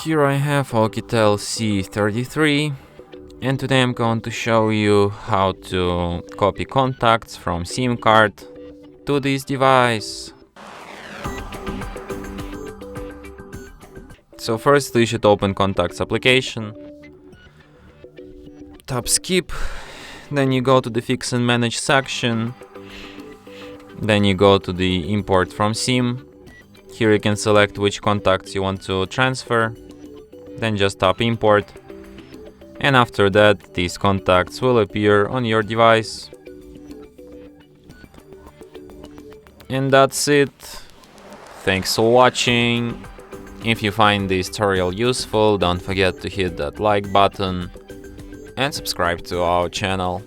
Here I have OUKITEL C33, and today I'm going to show you how to copy contacts from SIM card to this device. So first you should open Contacts application, tap Skip, then you go to the Fix and Manage section, then you go to the Import from SIM. Here you can select which contacts you want to transfer, then just tap Import, and after that these contacts will appear on your device. And that's it. Thanks for watching. If you find this tutorial useful, don't forget to hit that like button and subscribe to our channel.